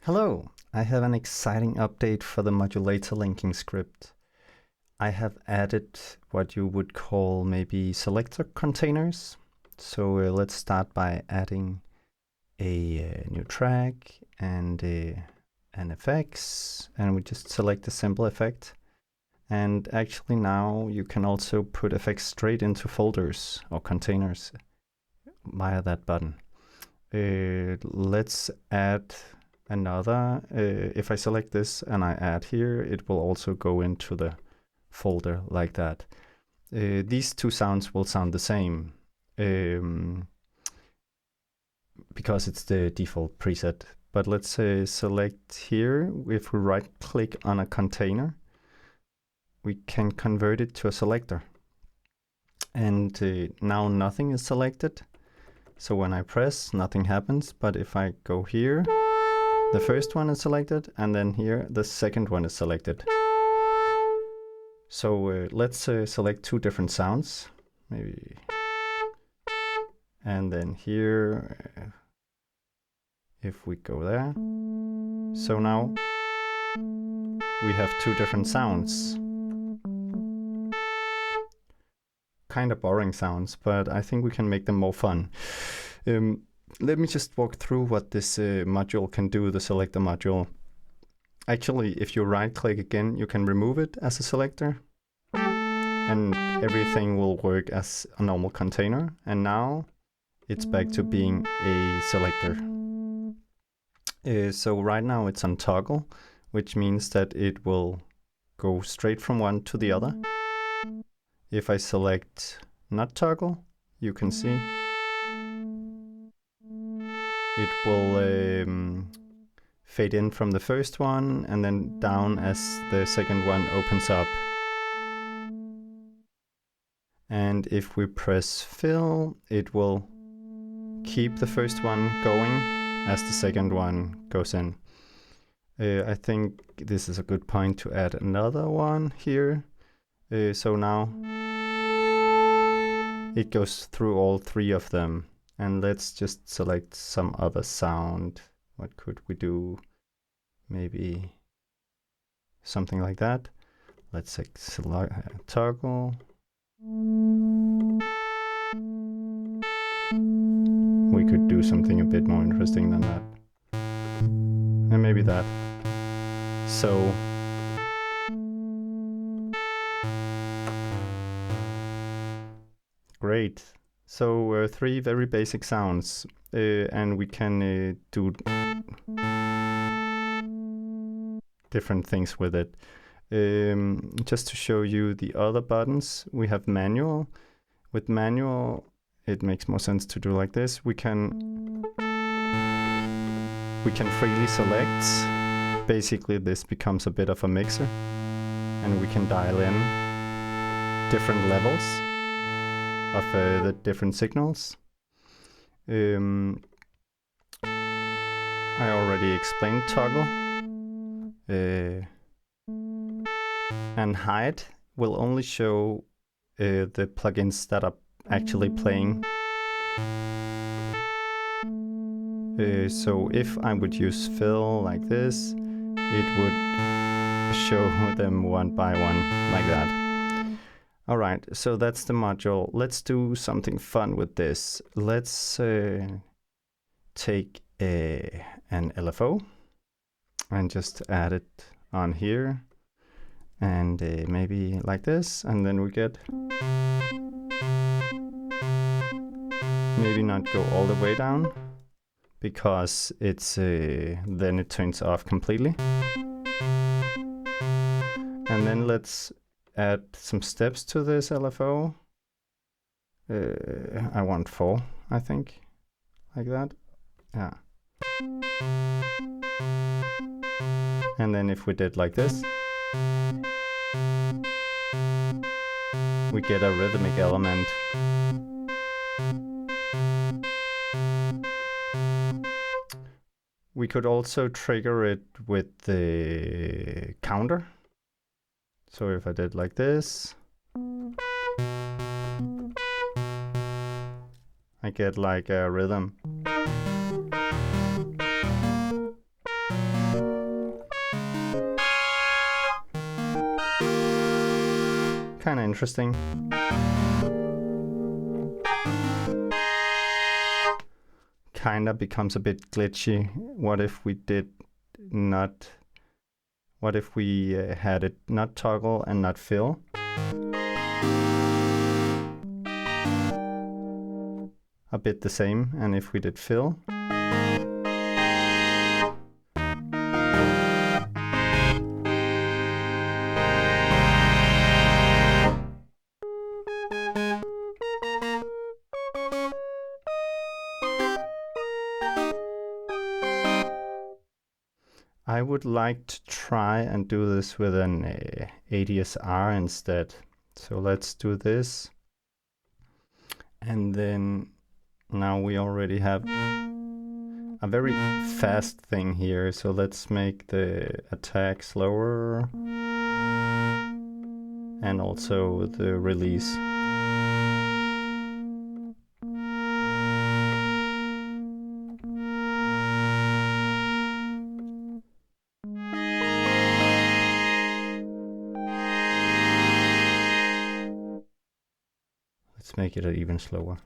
Hello, I have an exciting update for the modulator linking script. I have added what you would call maybe selector containers. So let's start by adding a new track and an effects, and we just select a simple effect. And actually now you can also put effects straight into folders or containers via that button. Let's add another. If I select this and I add here, it will also go into the folder like that. These two sounds will sound the same because it's the default preset. But let's select here. If we right click on a container, we can convert it to a selector. And now nothing is selected. So when I press, nothing happens. But if I go here, the first one is selected, and then here the second one is selected. So let's select two different sounds, maybe. And then here, if we go there. So now we have two different sounds. Kind of boring sounds, but I think we can make them more fun. Let me just walk through what this module can do, the selector module. Actually, if you right click again, you can remove it as a selector and everything will work as a normal container. And now it's back to being a selector. So right now it's on toggle, which means that it will go straight from one to the other. If I select not toggle, you can see it will fade in from the first one and then down as the second one opens up. And if we press fill, it will keep the first one going as the second one goes in. I think this is a good point to add another one here. So now it goes through all three of them. And let's just select some other sound. What could we do? Maybe something like that. Let's select toggle. We could do something a bit more interesting than that. And maybe that. So great. So three very basic sounds, and we can do different things with it. Just to show you the other buttons, we have manual. With manual, it makes more sense to do like this. We can freely select. Basically, this becomes a bit of a mixer, and we can dial in different levels of the different signals. I already explained toggle. And hide will only show the plugins that are actually playing. So if I would use fill like this, it would show them one by one like that. All right, so that's the module. Let's do something fun with this. Let's take an LFO and just add it on here. And maybe like this, and then we get maybe not go all the way down because it's then it turns off completely. And then let's add some steps to this LFO. I want 4, I think, like that. Yeah. And then if we did like this, we get a rhythmic element. We could also trigger it with the counter. So if I did like this, I get like a rhythm. interesting. Kinda becomes a bit glitchy. What if we did not? What if we had it not toggle and not fill? A bit the same, and if we did fill? I would like to try and do this with an ADSR instead. So let's do this. And then now we already have a very fast thing here. So let's make the attack slower and also the release. Let's make it even slower.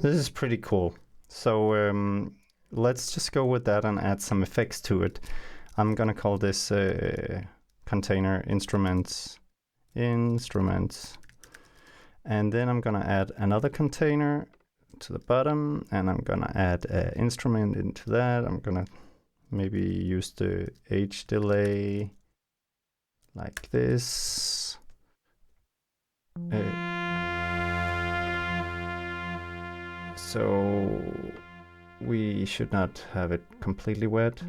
This is pretty cool. So let's just go with that and add some effects to it. I'm gonna call this container instruments. And then I'm gonna add another container to the bottom, and I'm gonna add an instrument into that. I'm gonna maybe use the H delay like this. So we should not have it completely wet.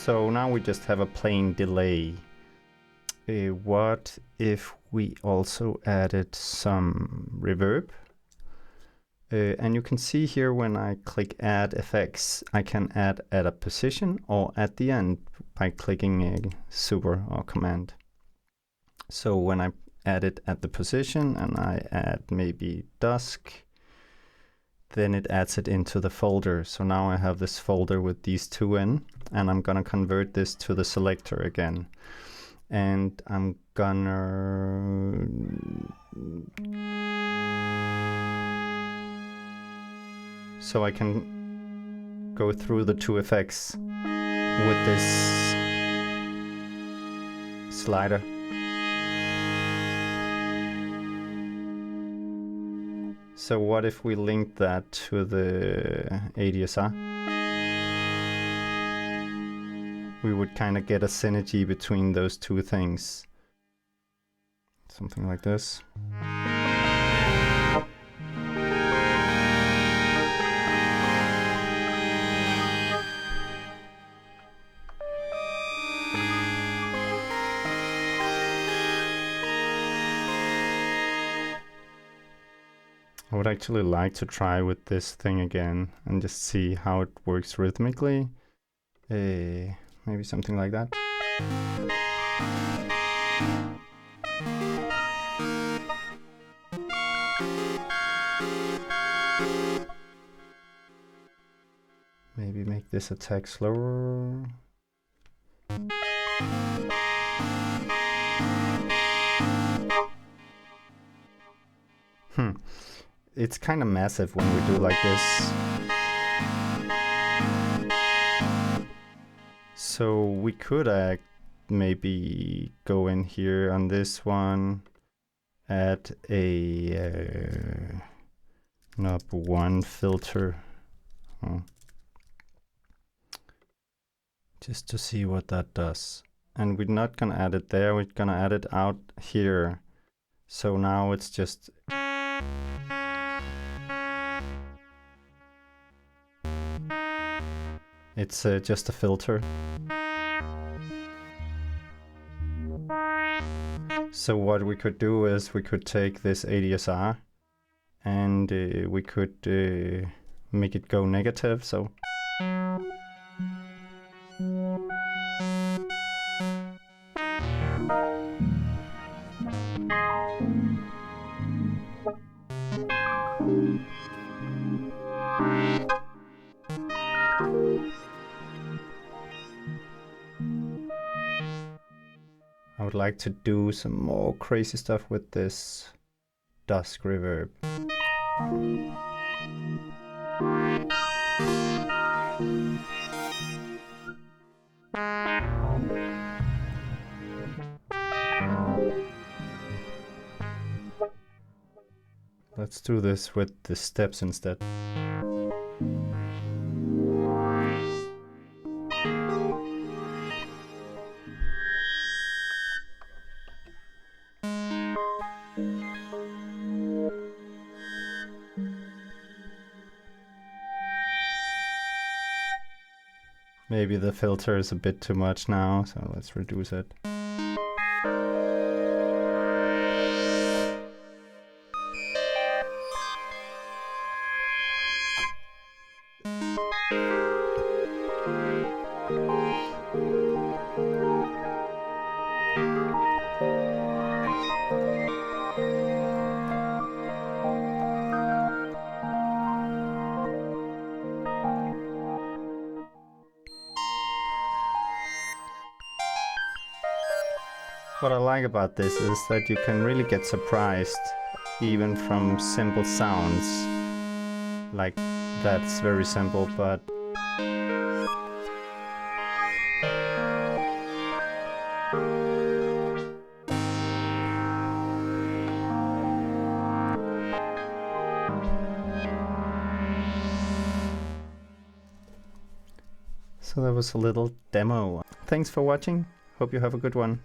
So now we just have a plain delay. What if we also added some reverb? And you can see here when I click add effects, I can add at a position or at the end by clicking a super or command. So when I add it at the position and I add maybe dusk, then it adds it into the folder. So now I have this folder with these two in, and I'm gonna convert this to the selector again. And I'm gonna so I can go through the two effects with this slider. So what if we link that to the ADSR? We would kind of get a synergy between those two things. Something like this. I would actually like to try with this thing again and just see how it works rhythmically. Maybe something like that. Maybe make this attack slower. It's kind of massive when we do like this. So we could maybe go in here on this one, add a knob 1 filter. Just to see what that does. And we're not gonna add it there, we're gonna add it out here. So now it's just just a filter. So what we could do is we could take this ADSR and we could make it go negative. So would like to do some more crazy stuff with this dusk reverb. Let's do this with the steps instead. Maybe the filter is a bit too much now, so let's reduce it. What I like about this is that you can really get surprised even from simple sounds. Like, that's very simple, but so that was a little demo. Thanks for watching. Hope you have a good one.